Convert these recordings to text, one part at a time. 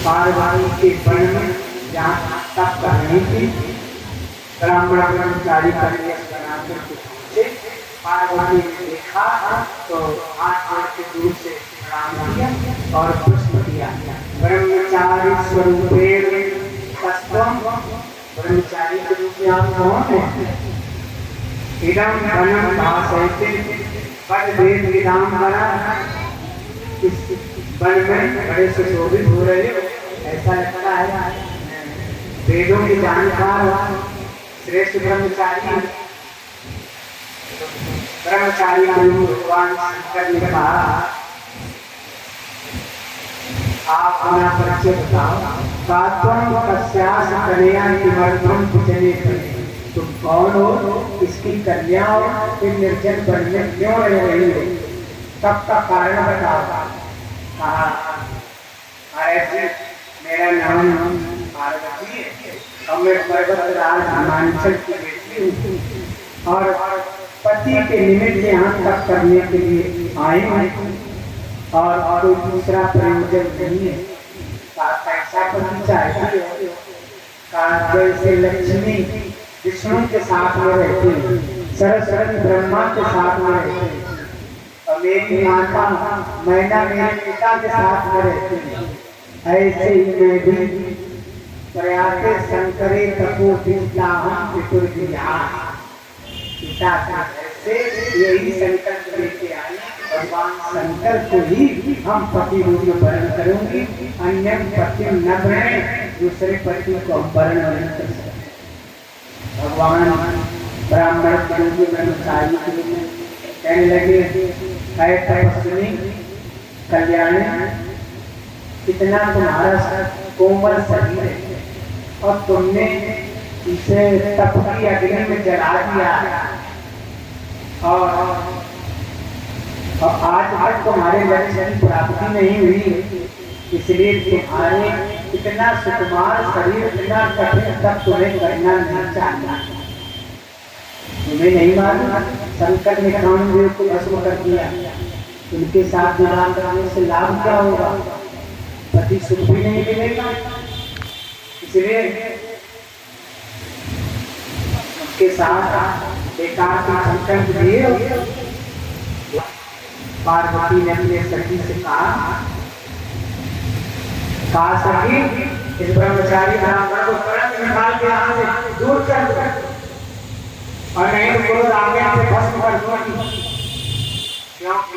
पार्वती के वन में जहाँ तप कर रही थी, ब्राह्मण ब्रह्मचारी कन्या बनाकर पूछे। पार्वती ने देखा तो हाथ जोड़ के दूर से प्रणाम किया और पुष्प दिया। ब्रह्मचारी स्वरूपेण तस्त्वं, ब्रह्मचारी के रूप में आप कौन है? इदं वनं भासयते पद्वेद विदाम्बरा, इस वन में बड़े से शोभित हो रहे हो, ऐसा लगता है वेदों के जानकार श्रेष्ठ ब्रह्मचारी। ब्रह्मचारी भगवान शंकर ने कहा, आप अपना परिचय बताओ। कात्वं कस्यास कन्या किमर्थं पूजने करें, तुम कौन हो, इसकी कन्या हो, फिर निर्जन वन में क्यों रह रही हो, तब का कारण बताओ। कहा, मेरा नाम पार्वती है और मैं पर्वतराज हिमांचल की बेटी हूँ और पति के निमित्त यहाँ तप करने के लिए आई हूँ और कोई दूसरा प्रयोजन नहीं है। ऐसा पति चाहती है जैसे लक्ष्मी विष्णु के साथ में रहती है, सरस्वती ब्रह्मा के साथ में रहती है और मेरी माता मैना मेरे पिता के साथ में रहती है। ऐसे ही मैं भी प्रयाते शंकरे तपो पिता हम पितुर्भिया, पिता से यही संकल्प लेके आए भगवान शंकर को ही हम पति रूप में वर्ण करूंगी, अन्य पति न बने, दूसरे पति को हम वर्ण नहीं कर सकते। भगवान ब्राह्मण के रूप में ब्रह्मचारी के रूप में कहने लगे, है तपस्विनी कल्याणी, कितना तुम्हारा कोमल शरीर है और तुमने इसे तप की अग्नि में जला दिया और आज तक तुम्हारे लक्ष्य की प्राप्ति नहीं हुई, इसलिए तुम्हारे इतना सुकुमार शरीर, इतना कठिन तप तुम्हें करना नहीं चाहिए। तुम्हें नहीं मालूम शंकर ने कामदेव को भस्म कर दिया, उनके साथ विवाह करने से लाभ क्या होगा? पति सुख भी नहीं मिलेगा, इसलिए उसके साथ बेकार का संकल्प लिए। पार्वती ने अपने सखी से कहा, सखी इस ब्रह्मचारी ब्राह्मण को तुरंत निकाल के यहाँ से दूर कर और नहीं तो गुरु आज्ञा से भस्म कर दूंगी, क्योंकि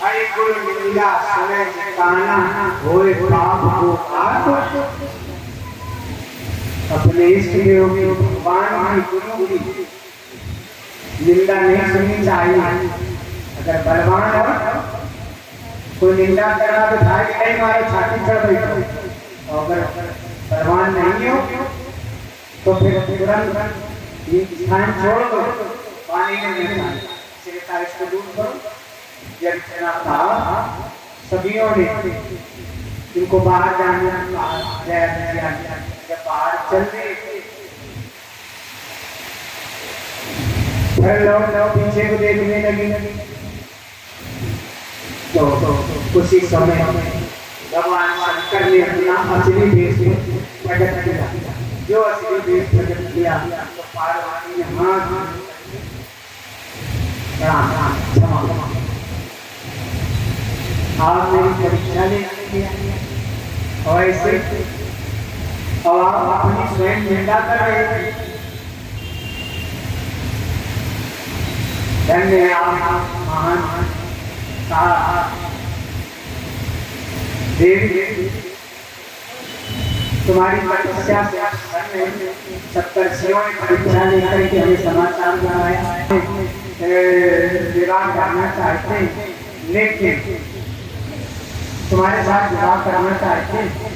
हरि गुरु लीला सुने काना होए पाप को आप। अपने इष्ट देव भगवान की गुरु की निंदा नहीं सुननी चाहिए। अगर बलवान हो कोई निंदा करा तो भाई नहीं मारो, छाती चढ़ बैठो, और अगर बलवान नहीं हो तो फिर तुरंत ये स्थान छोड़ दो, पानी में नहीं जाना, इसको दूर करो। जब कहा सभियों ने इनको बाहर जाने जब बाहर चल रहे फिर लोग पीछे को देखने लगे तो उसी समय भगवान शंकर ने अपना असली देश प्रकट किया। जो असली देश प्रकट किया तो पार्वती ने हाथ क्षमा आप मेरी परीक्षा ले और ऐसे और आप अपनी स्वयं निंदा कर रहे थे। धन्य आप महान देवी, तुम्हारी तपस्या से सप्तर्षियों ने परीक्षा लेकर के हमें समाचार बनाया, विवाह करना चाहते हैं, लेकिन तुम्हारे साथ विवाह करना चाहते हैं।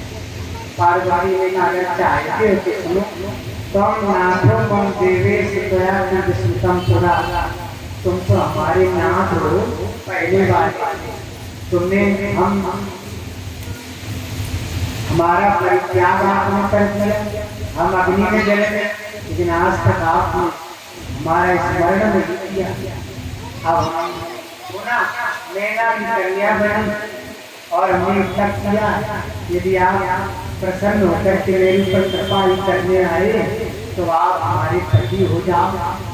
पार्वती ने अगर चाहते हो कि सुनो, तुम नाथो कम देवेश त्वया विस्मृतं पुरा, तुम तो हमारे नाथ हो पहले बार, तुमने हमारा परित्याग आपने कर दिया, हम अग्नि में जले, लेकिन आज तक आपने हमारा स्मरण नहीं किया। अब पुनः मैना की कन्या बनी और हमने तब किया। यदि आप प्रसन्न होकर के मेरे ऊपर कृपा करने आए तो आप हमारे पति हो जाओ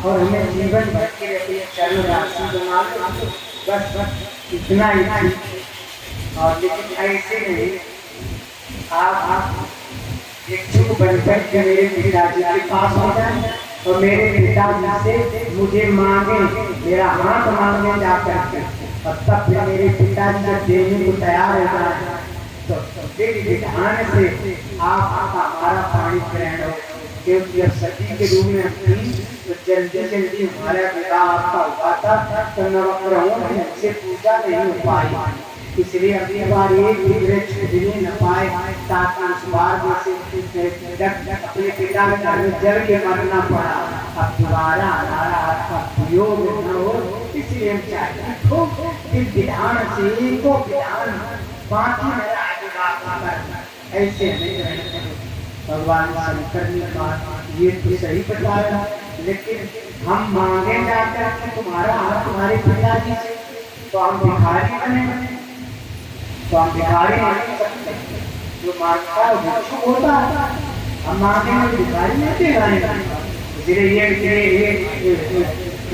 और हमें जीवन भर के लिए चरण राशि बना लो। बस इतना ही थी। और लेकिन ऐसे नहीं, आप इच्छुक बनकर के मेरे पिताजी के पास हो जाए और मेरे पिताजी से मुझे मांगे, मेरा हाथ मांगे जाकर के, और तब फिर मेरे पिताजी जब देने को तैयार हो जाए तो विधान से आप हमारा पानी ग्रहण हो। क्योंकि अब सती के रूप में तो जल्दी जल्दी हमारा विवाह आपका हुआ था तो नवग्रहों ने हमसे पूजा नहीं हो पाई, इसलिए अगली बार एक दूसरे छूटने न पाए ताकि उस बार अपने पिता के घर में जल के मरना पड़ा। अब दोबारा हमारा आपका योग न हो, इसलिए हम चाहते हैं इस विधान से को विधान बाकी ऐसे नहीं। भगवान शंकर ने कहा ये तो सही बताया, लेकिन हम मांगे जाकर कि तुम्हारा हाथ तुम्हारे पिताजी से, तो हम भिखारी बने, तो हम भिखारी नहीं सकते। जो मांगता है भिक्षुक होता है, हम मांगे में भिखारी नहीं दे रहे। इसलिए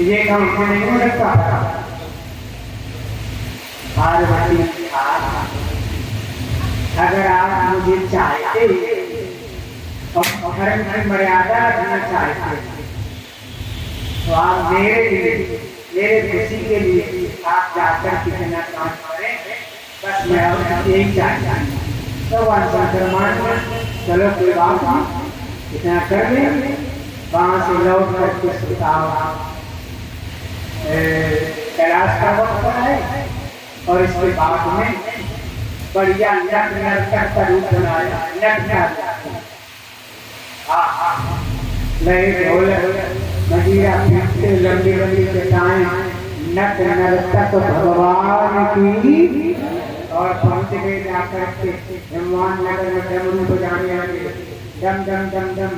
ये काम नहीं हो सकता। पार्वती अगर आप मुझे चाहते धर्म की मर्यादा रखना चाहते तो आप मेरे लिए, मेरे खुशी के लिए आप जाकर कितना काम करें, बस मैं यही चाहता हूँ। तो चलो कोई बात नहीं, इतना कर ले, वहां से लौट करके सुताओ। कैलाश का वक्त है और इसके बाद में बढ़िया नट का रूप बनाया। नट मजीरा पीछे लंबी लंबी चटाएं, नट नर्तक भगवान की, और पहुंच गए जाकर के भगवान नगर में डमरू बजाने लगे। डम डम डम डम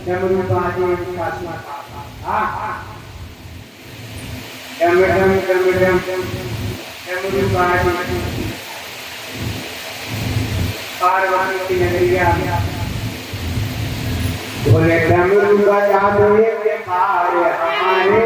डमरू बाजे उनका डम डम डम डम डमरू बाजे। पार्वती की नगरिया बोले डमरू बजा दो हमारे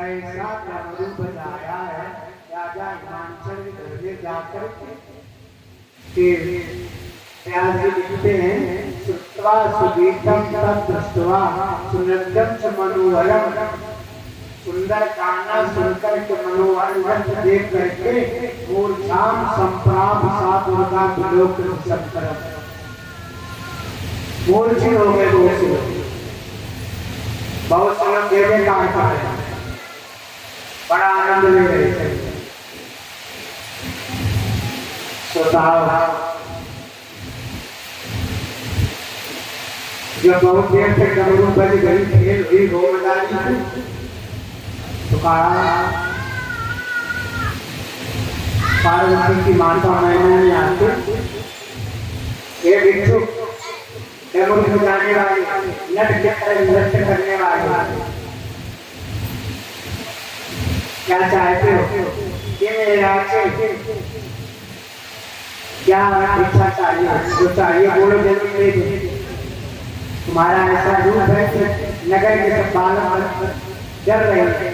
ऐसा डमरू बजाया है राजा हिमांचल घर में जाकर के लिखते हैं श्रुत्वा सुगीतम तत् दृष्ट्वा सुनंदम च मनोहरम। सुंदर गाना सुनकर के मनोहर देख करके मूर्छाम संप्राप सा दुर्गा विलोक सत्करम। मूर्छित हो गए बहुत से लोग देवे का बड़ा आनंद ले रहे थे। जब बहुत देर तक डमरू बज गई, खेल हुई गोमदारी, तो पार्वती की माता मैना ने आके ये भिक्षु डमरू बजाने वाले, नृत्य करने वाले, क्या चाहते हो कि मेरे राज्य क्या इच्छा चाहिए? जो चाहिए बोलो, जल्दी दे दो। तुम्हारा ऐसा रूप है कि नगर के सब बालक डर रहे हैं।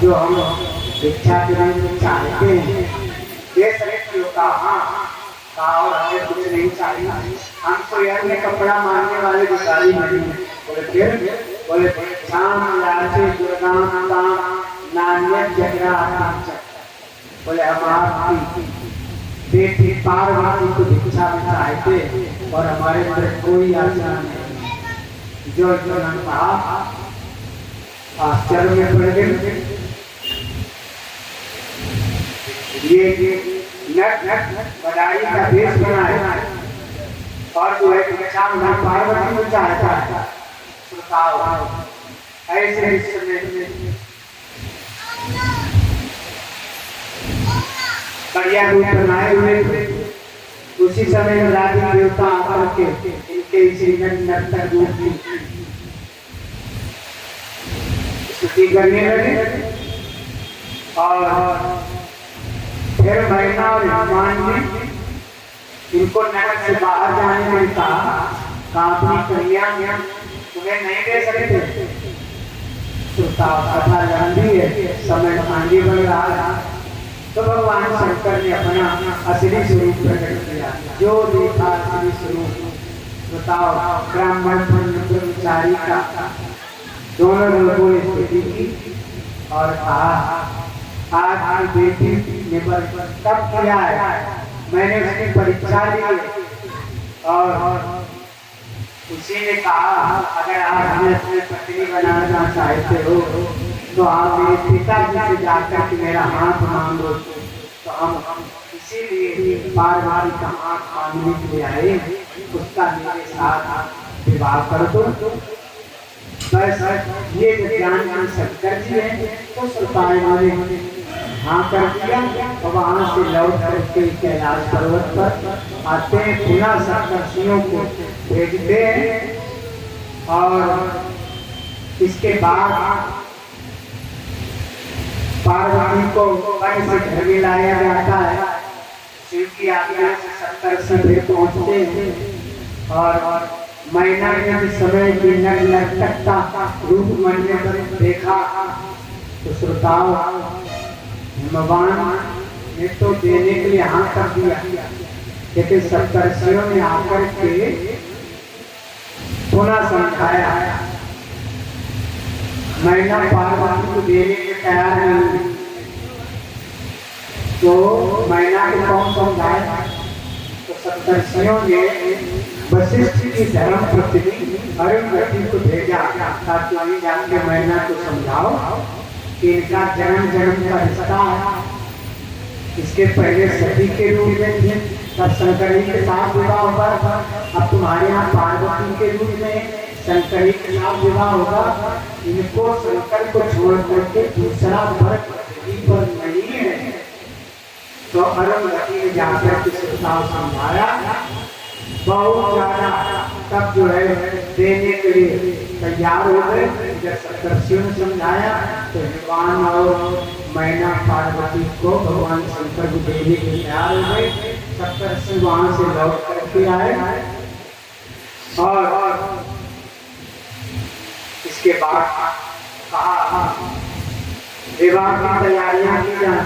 जो हम इच्छा के लिए चाहते हैं, ये सभी कहा और हमें कुछ नहीं चाहिए, हमको यह कपड़ा मारने वाले भिखारी नहीं है। बोले फिर? बोले शाम लाचे दुर्गा नान्य जगरा। बोले हम आपकी बेटी पार्वती को भिक्षा में चाहते और हमारे अंदर कोई आशा नहीं। जो उन्होंने कहा आश्चर्य में पड़ गए। ये बदाई का देश बना है और जो है भिक्षा में पार्वती को चाहता है। ऐसे इस समय बढ़िया रूप बनाए हुए थे। उसी समय राजा देवता आकर के इनके इसी नर्तक रूप की स्तुति करने लगे और फिर महिमा और भगवान ने इनको नगर से बाहर जाने में कहा अपनी कन्या तुम्हें नहीं दे सकते। कथा लंबी है, समय आगे बढ़ रहा है। तो भगवान शंकर ने अपना असली स्वरूप प्रकट किया। जो देखा असली स्वरूप बताओ, ब्राह्मण ब्रह्मचारी का दोनों लोगों ने स्तुति की और कहा आज की बेटी ने तब किया है, मैंने उसकी परीक्षा ली और उसी ने कहा अगर आप हमें अपनी पत्नी बनाना चाहते हो तो आप मेरे पिताजी से जाकर के मेरा हाथ मांगो। तो हम इसीलिए पार्वती का हाथ मांगने के लिए आए, उसका मेरे साथ विवाह कर दो। बस ये जो ज्ञान शंकर जी है तो श्रोताओं ने हाँ कर दिया और वहां से लौट करके कैलाश पर्वत पर आते हैं। पुनः सप्तर्षियों को भेजते हैं और इसके बाद पार्वती को वन से घर में लाया जाता है। शिव की आज्ञा से सप्तर्षि फिर पहुंचते हैं और मैना ने जिस समय की नर्तक का रूप मन में देखा तो श्रोताओं भगवान ने तो देने के लिए हाथ कर दिया, लेकिन सप्तर्षियों ने आकर के पुनः समझाया। मैना पार्वती को देने के तैयार नहीं, तो मैना को कौन समझाया? तो सप्तर्षियों ने वशिष्ठ की धर्म पत्नी अरुंधति को भेजा ताकि जाके मैना को समझाओ कि इनका जन्म जन्म का रिश्ता है। इसके पहले सती के रूप में थे, तब शंकरी के साथ विवाह हुआ था। अब तुम्हारे यहाँ पार्वती के रूप में शंकरी के साथ विवाह होगा। इनको शंकर को छोड़ करके दूसरा वर पृथ्वी पर नहीं है। तो अरुंधति ने जाकर के प्रस्ताव समझाया बहुत ज्यादा, तब जो है देने के लिए तैयार हो गए। जब सप्तर्षियों ने समझाया तो भगवान और मैना पार्वती को भगवान शंकर को देने के लिए तैयार हो गए। सप्तर्षि वहां से लौट करके आए और इसके बाद कहा विवाह की तैयारियां की जाए।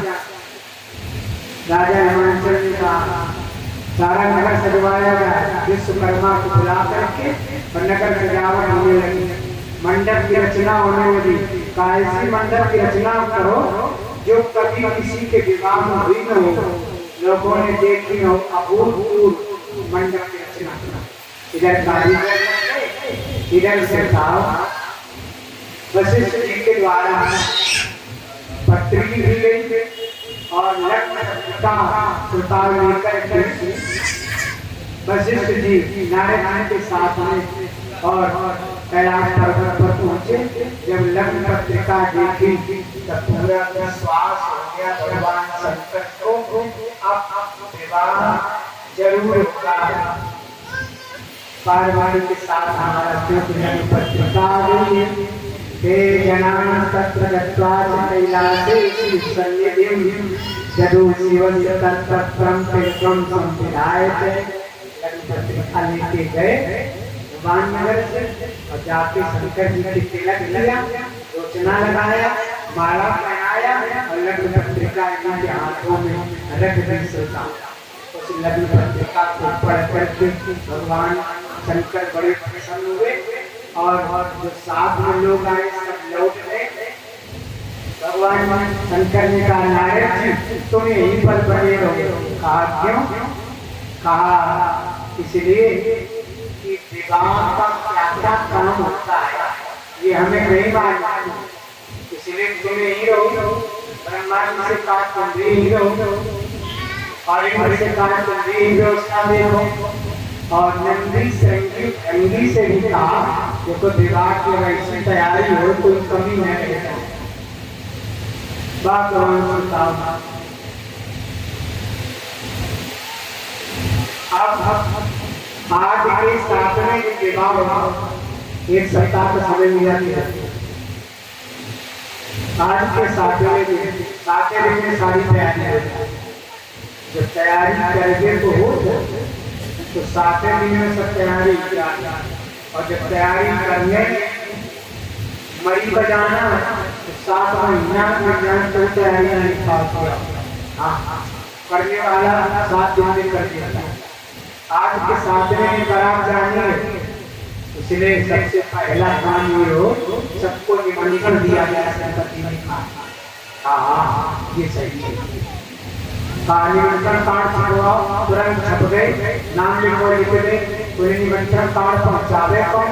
राजा हिमांचल ने कहा सारा नगर सजवाया गया, विश्वकर्मा को बुला करके और नगर सजावट होने लगी, मंडप की रचना होने लगी। ऐसी मंडप की रचना करो जो कभी किसी के विवाह में हुई न हो, लोगों ने देखी हो, अभूतपूर्व मंडप की रचना करो। इधर कारीगर इधर से वशिष्ठ जी के द्वारा पत्री दी गई और लेकर वशिष्ठ जी नारायण के साथ में और कैलाश पर्वत पर पहुंचे। जब लग्न पत्रिका देखी तब पूरा विश्वास हो गया भगवान शंकर को अब विवाह जरूर होगा। पार्वती के साथ हमारा क्यों पत्रिका गई हे जना तत्र गत्वा च कैलासे सन्निधिं यदु शिवस्य तत्पत्रं तीर्थं संविधाय च पत्रिका लेके गए भगवान नगर से और जाके शंकर जी की तिलक लिया, रोचना लगाया, माला पहनाया और लग्न पत्रिका इनके हाथों में रख दी। सोचा उस लग्न पत्रिका को पढ़ करके भगवान शंकर बड़े प्रसन्न हुए और जो साथ में लोग आए सब लौट गए। भगवान शंकर ने कहा नारद जी तुम यहीं पर बने रहो। कहा क्यों? कहा इसलिए कि विवाह का क्या क्या काम होता है ये हमें नहीं मालूम, इसलिए तुम यहीं रहो। ब्रह्मा जी से कहा तुम यहीं रहो और इंद्र से कहा तुम यहीं व्यवस्था देखो और नंदी संगी से भी कहा देखो विवाह की वैसी तैयारी हो कोई कमी न रहे। बात अब आज के 7वें विवाह एक सप्ताह का समय मिला था। आज के 7वें दिन में सारी तैयारी जब तैयारी करके तो हो तो 7वें दिन में सब तैयारी किया और जब तैयारी करने मरी बजाना तो 7 महीना विज्ञान को तैयारी नहीं पास किया। हाँ करने वाला 7 दिन में कर दिया। आज के 7वें दिन बारात जानी इसलिए सबसे पहला काम ये हो सबको निमंत्रण दिया गया संपत्ति में खा। हाँ ये सही है। निमंत्रण कार्ड छपवाओ, तुरंत छप गए, नाम लिखो लिख दे, कोई निमंत्रण कार्ड पहुंचावे कौन?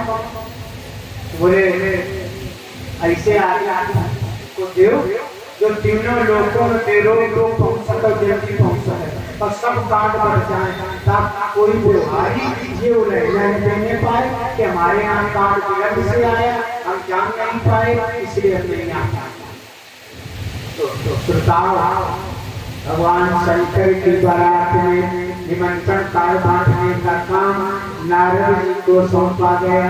बोले ऐसे आगे को दो जो तीनों लोगों में तेरो लोग पहुंच सको जल्दी पहुंच सके और सब कार्ड बढ़ जाए ताकि कोई बुढ़ाई ये उलझन देने पाए कि हमारे यहाँ कार्ड विलंब से आया हम जान नहीं पाए इसलिए हम नहीं आया। तो श्रोताओ भगवान शंकर की बारात में निमंत्रण कार्ड बांटने का काम नारद जी को सौंपा गया।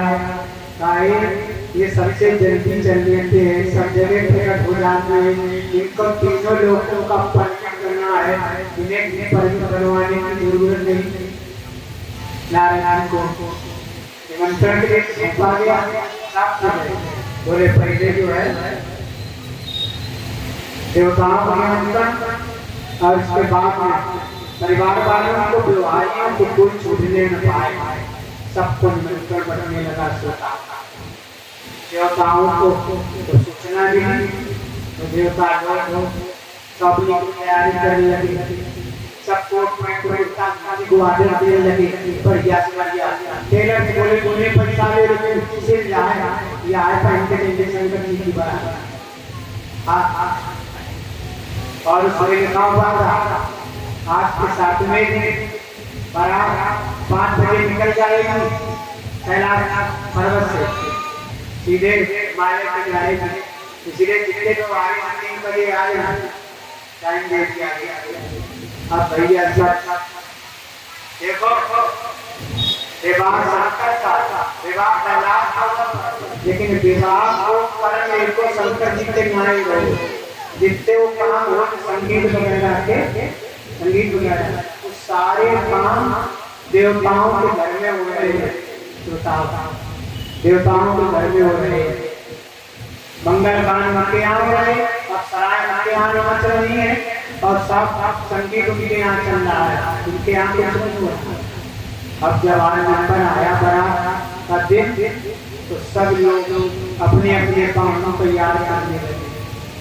ये सबसे जल्दी चल लेते हैं, सब जगह प्रकट हो जाते हैं। इनको तीनों लोगों का परिचय करना है, इन्हें परिचय करवाने की जरूरत नहीं। नारायण को निमंत्रण के लिए सौंपा गया। बोले पहले जो है देवताओं को निमंत्रण और उसके बाद में परिवार वालों को व्यवहारियों को कोई छूटने न पाए, सबको निमंत्रण बढ़ने लगा। सोता देवताओं को तो सूचना मिली तो देवता लोग सब लोग तैयारी करने लगे, सबको आदेश देने लगे। बढ़िया से बढ़िया टेलर ने बोले बोले पैसा ले लेकिन सिर जाए या आए पहन के शंकर जी की बात। और उसमें लिखा हुआ था आज के 7वें दिन बारात 5 बजे निकल जाएगी कैलाश पर्वत से सीधे माले पे जाएगी। इसलिए जितने लोग आ रहे 3 बजे आ रहे हैं टाइम दे दिया गया। अब भैया सब देखो विवाह शंकर का विवाह कैलाश था, लेकिन विवाह को करने को शंकर जी के न्याय गए जितने वो काम हो संगीत वगैरह के संगीत वगैरह तो सारे काम देवताओं के घर में हो रहे हैं। देवताओं के घर में हो रहे हैं। मंगल गान उनके यहाँ हो रहे और सराय उनके यहाँ नाच रही है और सब संगीत उनके यहाँ चल रहा है, उनके यहाँ कुछ नहीं हो रहा। अब जब आनंद आया बारात का दिन तो सब लोग अपने अपने काम को तैयार करने लगे।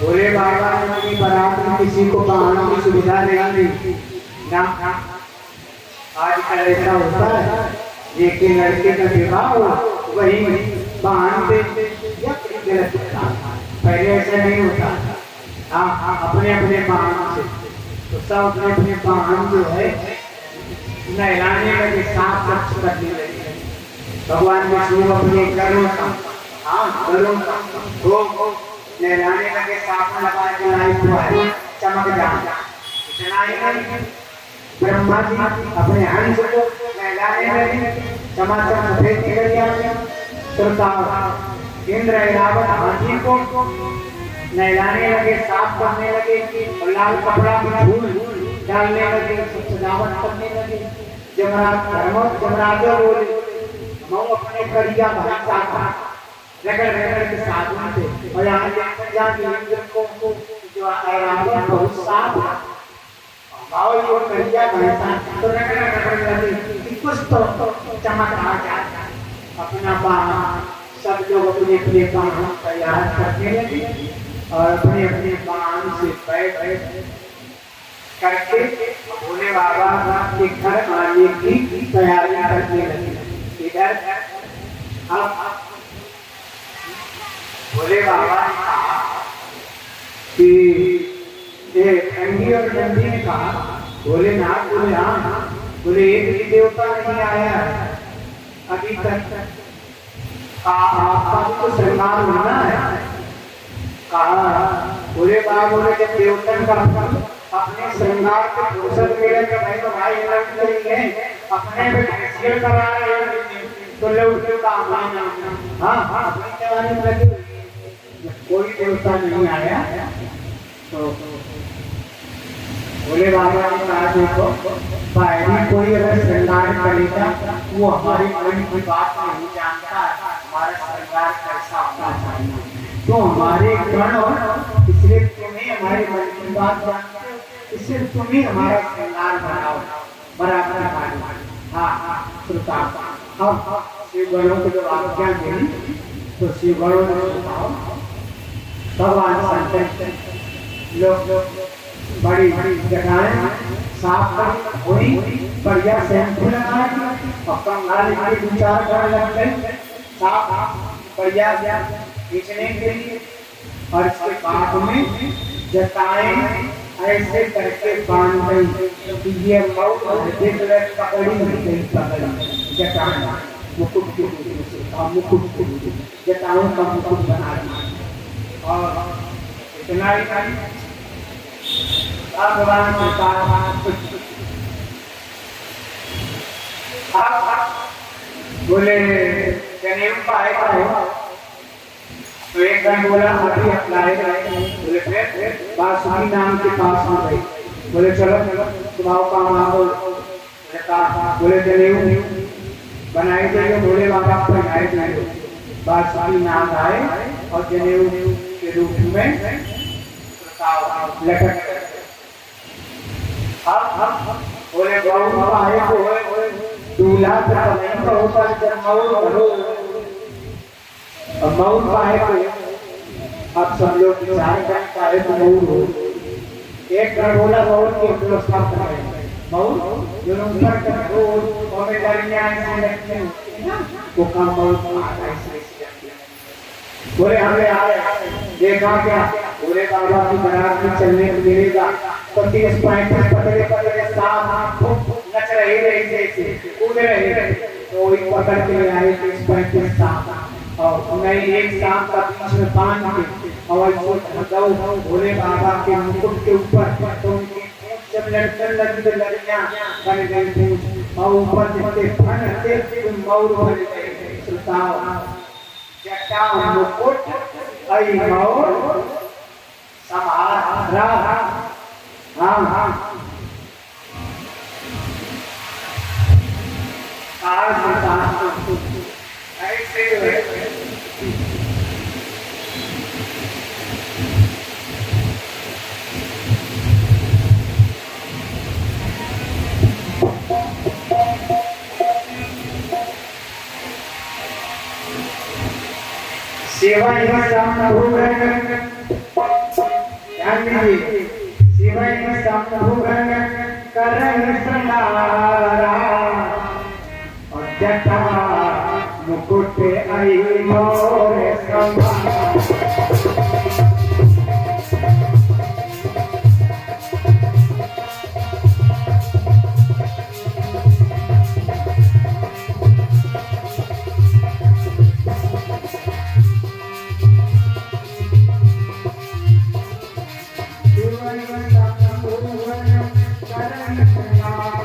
बोले बाबा अपनी बारात में किसी को पढ़ाने की सुविधा नहीं दी ना। आजकल ऐसा होता है एक लड़के का विवाह हो वही बहन पे गलत होता, पहले ऐसा नहीं होता। हाँ अपने अपने बहन से तो सब अपने अपने बहन जो है नहलाने लगे, साफ स्वच्छ करने लगे। भगवान विष्णु अपने घरों का घरों का हो नहलाने लगे, साफ लगा के लाई चमक जाए। इतना ही नहीं ब्रह्मा जी अपने हंस को नहलाने लगे, चमाचम सफेद निकलिया श्रोता इंद्र ऐरावत हाथी को नहलाने लगे, साफ करने लगे और लाल कपड़ा में धूल डालने लगे, सजावट करने लगे। जमराज बोले मैं अपने करिया भाई चाहता रगड़ रगड़ के साधु थे और यहाँ जाके इंद्र को जो ऐरावत बहुत साफ भाव यो करिया भाई तो रगड़ रगड़ लगे कुछ तो चमक आ जाए। अपना बाण सब लोग अपने अपने बाण तैयार करने लगे और अपने अपने बाण से बैठ करके भोले बाबा के घर आने की तैयारी करने लगे। इधर अब भोले बाबा ने कहा कि ये ठंडी और ठंडी ने कहा भोलेनाथ बोले हाँ बोले एक भी देवता नहीं आया है अभी तक। आपका तो श्रृंगार होना है। कहा भोले बाबा बोले जब देवतन का अपने श्रृंगार के फुर्सत मिले तो भाई तो भाई लग नहीं है अपने में फेशियल करा रहे हैं तो लोग का हाँ अपनी जवानी में लगी कोई देवता नहीं आया तो भोले बाबा ने कहा देखो भाई कोई अगर श्रृंगार करेगा वो हमारे मन की बात नहीं जानता हमारा श्रृंगार कैसा होना चाहिए तो हमारे गण इसलिए तुम्हें हमारे मन की बात जानते इससे तुम्हें हमारा श्रृंगार बनाओ बराबर हाँ श्रोता अब शिव गणों को जब आज्ञा मिली तो शिव गणों ने भगवान शंकर लोग बड़ी बड़ी जगहें साफ कर हुई बढ़िया शैम्पू लगाए और कंगाल के विचार करने लग गए साफ बढ़िया खींचने के लिए और इसके बाद में जटाएं ऐसे करके बांध गई ये मौत देख ले पकड़ी नहीं पकड़ी जटाएं मुकुट मुकुट जटाओं का मुकुट बना दिया और इतना ही भगवान के बोले जनेऊ पाएगा तो एक बार बोला अभी अप्लाएगा बोले फिर बासुकी नाम के पास में गई बोले चलो तुम्हारा काम आओ बोले जनेऊ बनाए जाइए भोले बाबा बनाए जाइए बासुकी नाम आए और जनेऊ के रूप में लटक बोले गौ आए को दूल्हा नहीं होता जब मऊर पाए को अब सब लोग विचार कर पाए तो मऊर हो एक गणगोला मऊर की व्यवस्था कर मऊर जो ऊपर का रोड और में डरिया ऐसे रखते हैं वो काम मऊर ऐसे बोले हमें आए देखा क्या बोले बाबा की बारात में चलने को मिलेगा तो 30-35 पतले पतले साफ नच रहे जैसे कूद रहे तो वही पकड़ के आए 30-35 साफ और उन्हें एक सांप का बीच में बांध के और इसको भोले बाबा के मुकुट के ऊपर तो उनकी जब लड़कन लगी तो लड़कियां बन गई थी और ऊपर जितने फन मौर बन गए श्रोताओं जटा मुकुट आई मौर समारा हाँ ऐसे सेवा सामना हो गए ध्यान दीजिए सेवा सामना हो गए कर श्रृंगारा और जटा मुकुट आई मोर Thank you.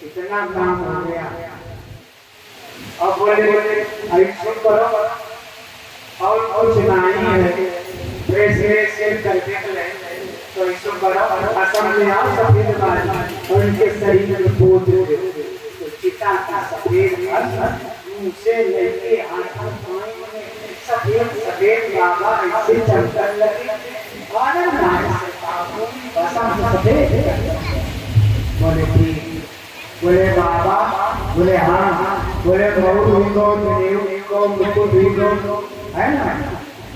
इतना काम हो गया। अब बोले ऐसे करो और कुछ नहीं है, वैसे करके तो ऐसे करो असम में आओ सफेद बाल और उनके शरीर में बोझ तो चिता का सफेद मुंह से लेके हाथों सफेद सफेद बाबा ऐसे चमकने लगे आनंद आया असम सफेद। बोले ठीक, बोले बाबा, बोले हाँ, बोले बहु है ना,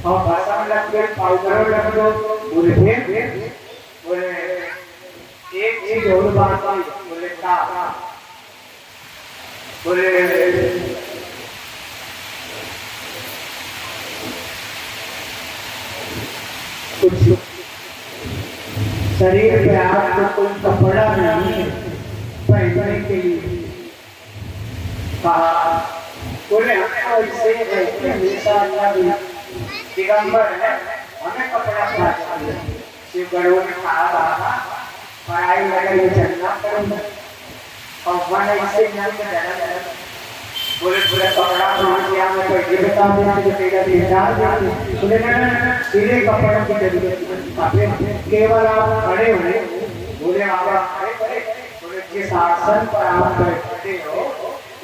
और बसम लग गए पाउडर लग दो। बोले बोले एक चीज और बात आई। बोले क्या? बोले कुछ शरीर पे आपको कोई कपड़ा नहीं पहनने के लिए कहा। बोले हमें ऐसे हमेशा दिगंबर है, हमें कपड़ा चाहिए। शिव गुरु ने कहा बाबा पढ़ाई लगाई चलना करूँगा और मन ऐसे बोले पूरा कपड़ा पहन दिया मैं पैसे बता देना जो तेरा बेचार बोले ना सीधे कपड़ों की जरूरत नहीं, केवल आप खड़े हुए। बोले बाबा खड़े बोले जिस आसन पर आप बैठते हो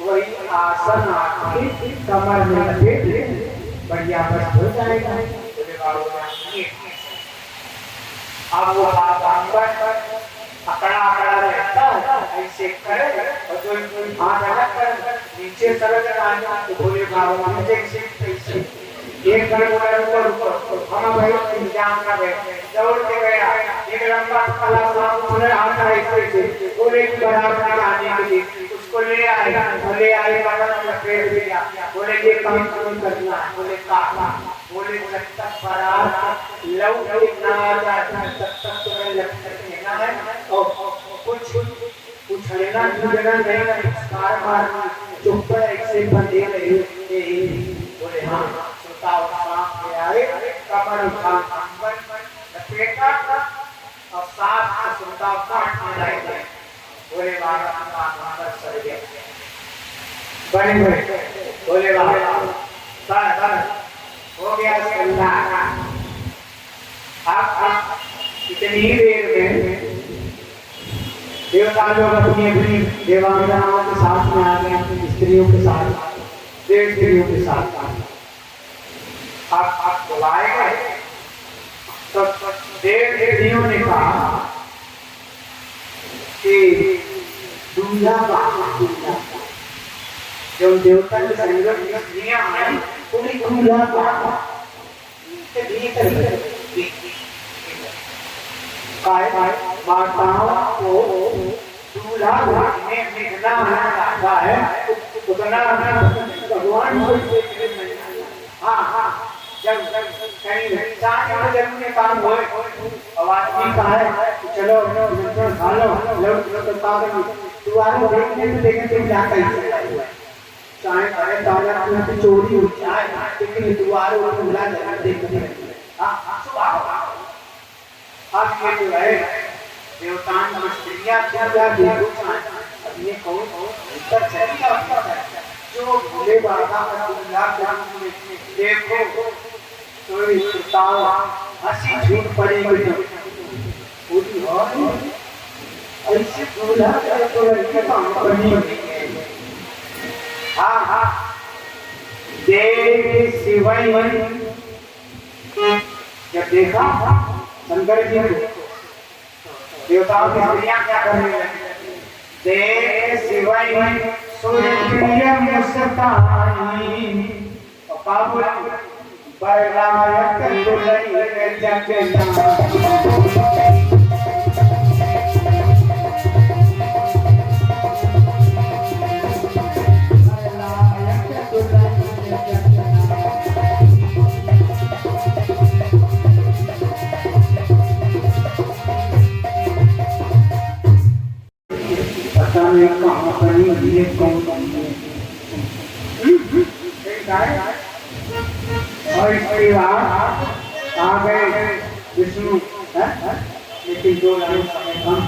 वही आसन आपके कमर में लपेटे बढ़िया बस हो जाएगा। बोले बाबा अब वो हाथ पर अकड़ा अकड़ा रहता ऐसे करे और जो हाथ अलग कर नीचे सरक आना तो बोले बाबा मुझे कैसे एक घर बोला ऊपर हम भाई इंतजाम कर रहे दौड़ के गया एक लंबा कला साहब बोले आता ऐसे बोले बराबर आने के लिए उसको ले आए बाबा ने पेड़ दिया। बोले ये काम करना है। बोले काका बोले जब तक बराबर लव ना आ जाए तब तक तुम्हें लगता है और कुछ लेना नहीं नमस्कार मारना चुप ऐसे बंधे रहे। बोले हाँ सुताओ सांप ले आए कमर उठा लपेटा और साथ से सुताओ काट में लाए। बोले बाबा का सर गया बने हुए। बोले बाबा हो गया आप इतनी ही देर में देवता लोग अपनी अपनी देवांगनाओं के साथ में आ गए, अपनी स्त्रियों के साथ देव स्त्रियों के साथ आप बुलाए गए तो देव स्त्रियों ने कहा कि दूल्हा जो देवता के संगत की स्त्रियां हैं पूरी दूल्हा माताओं को दूल्हा में जितना आता है उतना भगवान हाँ जब कहीं जरूर में काम हो और आदमी कहा है चलो खा लो तुम्हारे देखने क्या चाहे अरे ताजा चोरी हो जाए लेकिन तुम्हारे दूल्हा जरूर देखने अब ये जो है देवताओं की स्त्रियां क्या देखो अब ये कौन उत्तर चाहिए जो भोले बाबा का दूल्हा देखो तो सुताओ हंसी झूठ पड़ेगी पूरी और ऐसे दूल्हा तो लड़के काम करनी हाँ देव शिवाय जब देखा शंकर जी देवताओं की स्त्रियां क्या कर रही है देव शिवाय सूर्य मुस्ताई और बाबू बरलायक दुलई जगना ये कौन और इसके बाद आ गए विष्णु, लेकिन 2 लाइन समय कम।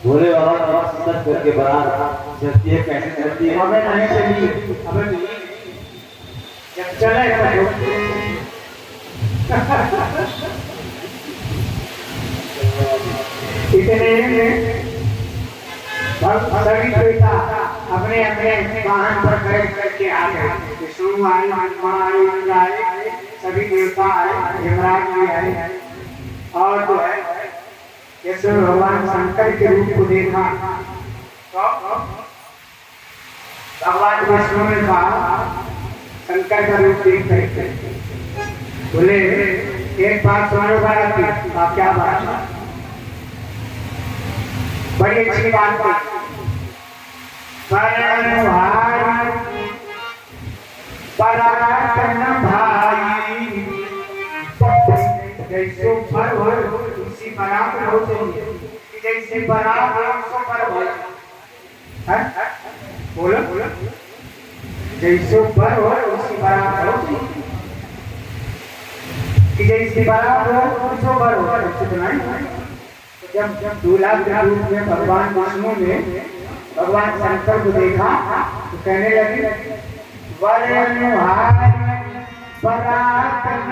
भोले बाबा सुंदर करके बारात चलती है, कैसे चलती है? हमें नहीं चली, हमें नहीं जब चले इतने में सभी बेटा अपने अपने वाहन पर बैठ करके आ गए। विष्णु आए, हनुमान आए, सभी देवता आए, यमराज भी आए। और जो है जैसे भगवान शंकर के रूप को देखा तो भगवान विष्णु ने कहा शंकर का रूप देख करके बोले एक बात सुनो बाराती। आप क्या बात? बड़ी अच्छी बात है। पराक्रम भाई जैसे फल हो उसी बराबर होते हैं, जैसे बराबर सो पर बोलो बोलो जैसे फल हो उसी बराबर होते हैं, जैसे बराबर हो उसो पर हो। जब जब दूल्हा के रूप में भगवान विष्णु ने भगवान शंकर को देखा तो कहने लगे पराक्रम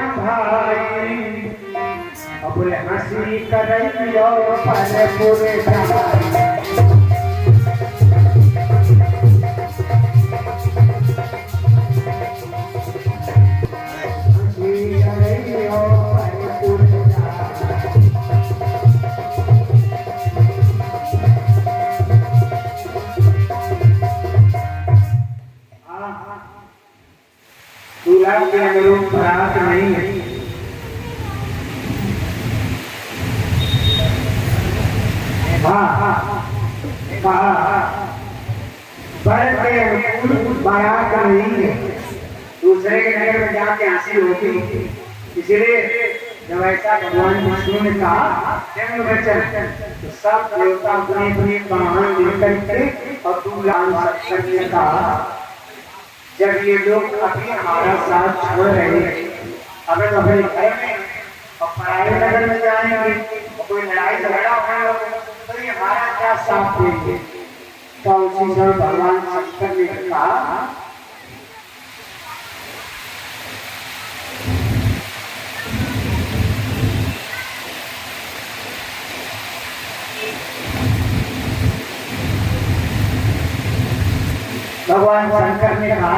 भाई। अब बोले हंसी करियो पले पूरे दूल्हा के अनुरूप बारात नहीं है। भरत के अनुकूल बारात नहीं है, दूसरे के नगर में जाके हासिल होती। इसलिए जब ऐसा भगवान विष्णु ने कहा तो सब देवता अपने अपने वाहन लेकर के और दूल्हा ने कहा जब ये लोग अभी हमारा साथ छोड़ रहे हैं, अगर तो अपने घर में और पराये नगर में जाएंगे और कोई लड़ाई झगड़ा होगा तो ये हमारा क्या साथ देंगे? तो उसी समय भगवान शंकर ने कहा भगवान शंकर ने कहा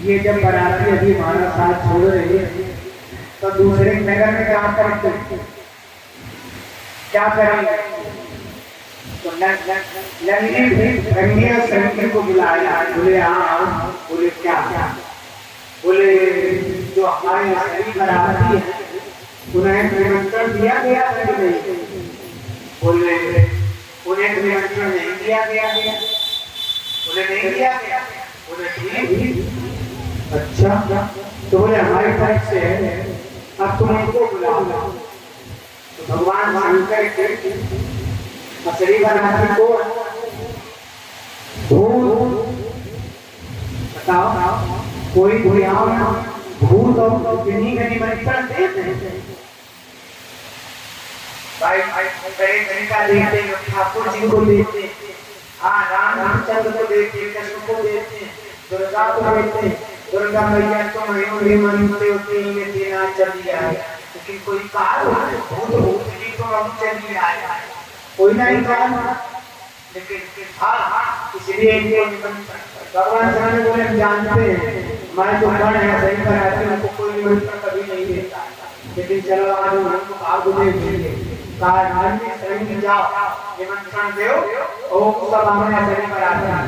ये जब बराती अभी हमारा साथ छोड़ रहे हैं तो दूसरे नगर में क्या करते क्या करेंगे? तो रंगिया शंकर को बुलाया। बोले हाँ। बोले क्या? बोले जो हमारे सभी बराती है उन्हें निमंत्रण दिया गया है कि नहीं? बोले उन्हें निमंत्रण नहीं दिया गया। बोले नहीं दिया गया। बोले ठीक। अच्छा तो बोले हमारी तरफ से अब तुम उनको बुलाओ। तो भगवान शंकर के असली बराती को बताओ कोई भूत और किन्हीं का निमंत्रण देते हैं। ठाकुर जी को देते, हाँ रामचंद्र को देते, कृष्ण को देते, दुर्गा को देते। दुर्गा मैया तो मयूरी मनते होते ही देना चल आए, लेकिन कोई काल भूत जी तो हम चल आए कोई नहीं काल। लेकिन हाँ इसलिए भगवान शंकर बोले हम जानते हैं मैं तो गण है सही कराती उनको कोई निमंत्रण कभी नहीं देता, लेकिन चलो आज हमको आग दे देंगे कारण में सही जाओ निमंत्रण दो और सब हमारे सही कराते हैं।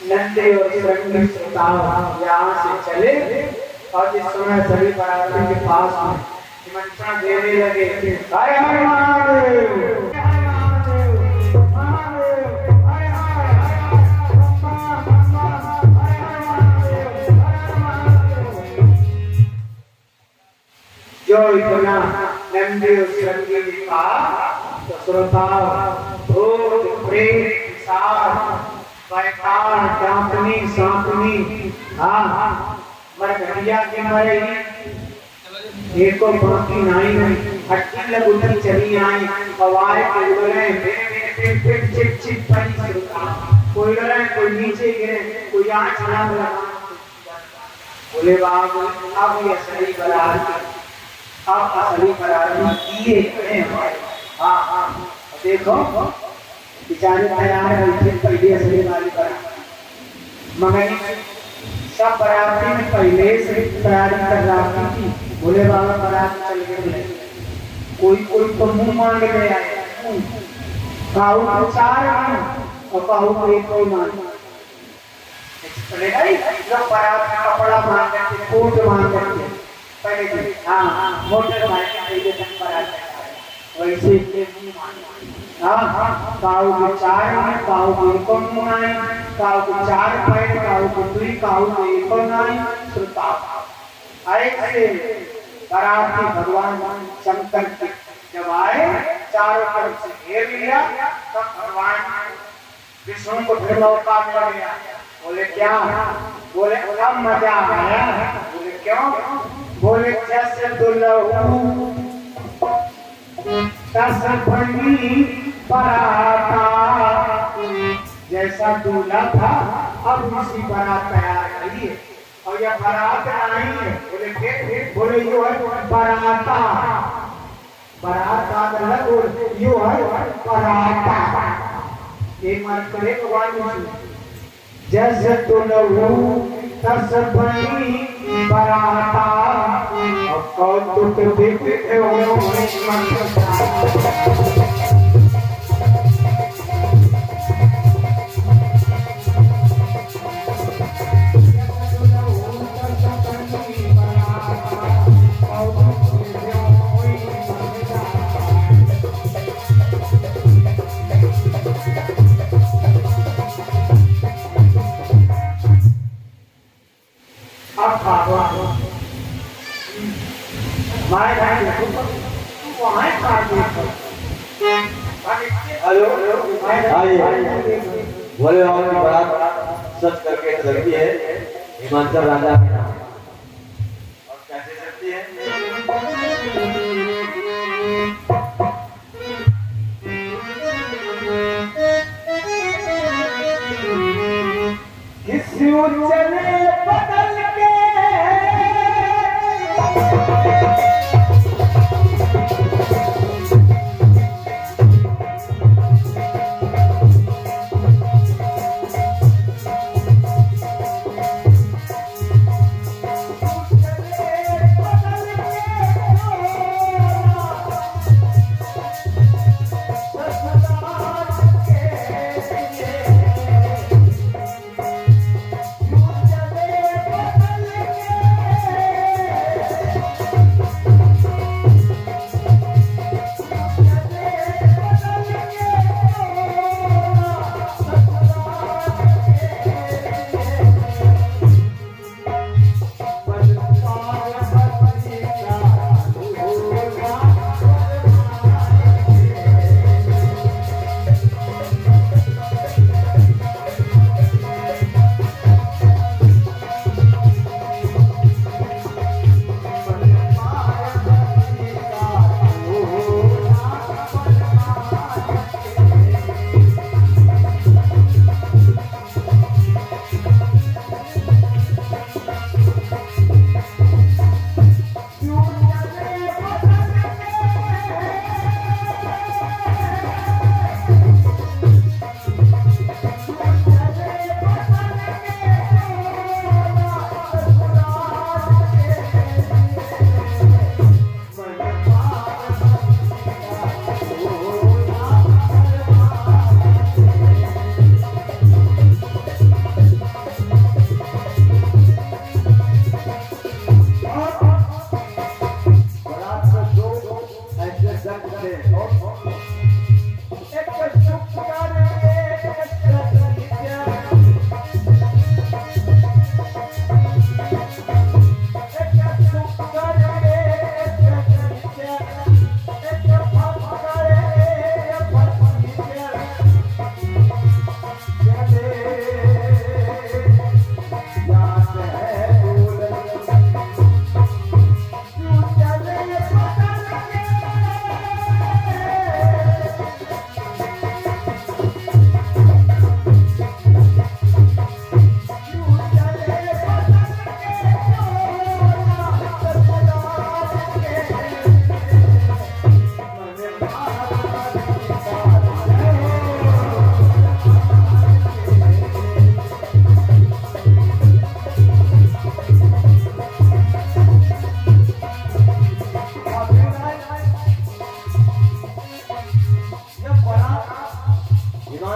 नंदे और श्रृंगी श्रोताओं यहाँ से चले और जिस समय सभी बराती के पास में निमंत्रण देने लगे। हर हर महादेव जो इतना नंदे उसके लिखा तो श्रोताओ भूत प्रेत पिशाच पैताल डांपनी सांपनी हाँ मरघटिया के मरे एको बाकी नहीं हट्टी लगुटी चली आई हवाएं के उड़े मेरे पेट चिप चिप पड़ी श्रोता कोई लड़े कोई नीचे गिरे कोई यहाँ छलांग लगा बोले बाबू अब ये असली बरात अब असली बरात किए खड़े हैं हाँ हाँ देखो बेचारे तैयार है फिर पहले असली वाली बरात मगर सब बराती में पहले से तैयारी कर रहा थी बोले बाबा बारात चल गए कोई कोई तो मुंह मांग गया काऊ को चार और काऊ को एक कोई मांग चलेगा ही लोग बारात में कपड़ा मांग करके कोट मांग करके पहले हाँ मोटर मांग के तक बारात वैसे ये मुंह मांग हाँ काऊ को चार में काऊ को एक मुंह आई काऊ को चार पैर काऊ को दुई काऊ को एक आई श्रोता ऐसे बाराती भगवान शंकर के जब आए चारों तरफ से घेर लिया तब भगवान विष्णु को फिर मौका मिल गया बोले क्या बोले अब मजा आया बोले क्यों बोले जैसे दुल्हू बनी बराता जैसा दूल्हा था अब उसी बारात तैयार करिए और यह बारात नहीं है बोले फिर बोले यो है बराता बारात का मतलब यो है बराता एक मार करे भगवान जैसे दुल्हू तस बनी बराता और कौतुक देखते हो भोले बाबा की बात सच करके चलती है हिमाचल राजा के नाम और कैसे चलती है किसी चले बदल के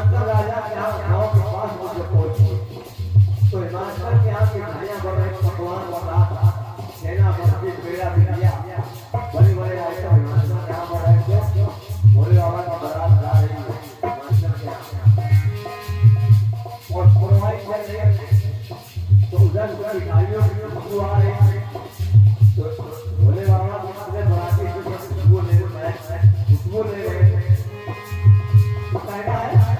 हिमाचल राजा के यहाँ गाँव के पास मुझे पहुंची तो हिमाचल के यहाँ की घड़ियां बढ़ रही पकवान बन रहा था सेना बढ़ती बेड़ा भी दिया बड़े बड़े आइटम हिमाचल के यहाँ बढ़ रहे थे भोले बाबा की बारात जा रही है हिमाचल के यहाँ और फरमाई चल रही है तो उधर उधर गाड़ियों की खुशबू आ रही है तो भोले बाबा की अपने बराती की खुशबू ले रहे हैं कहना है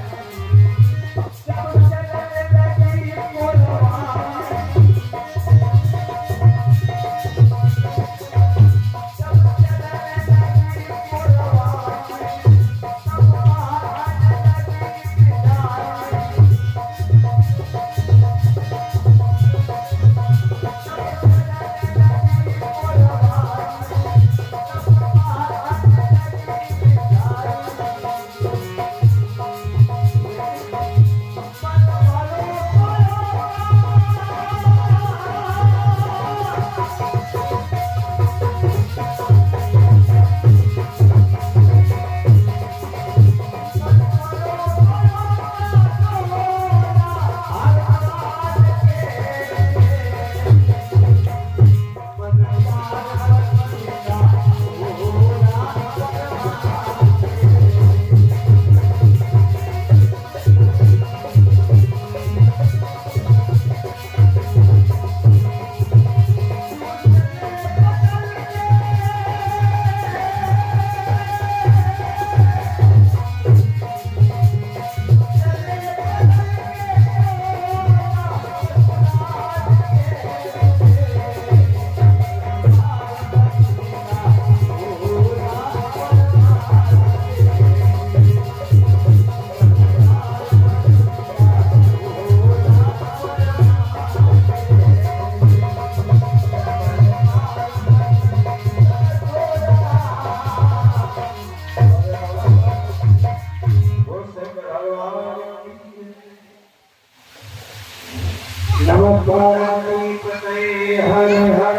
नमः पार्वती पतये हर हर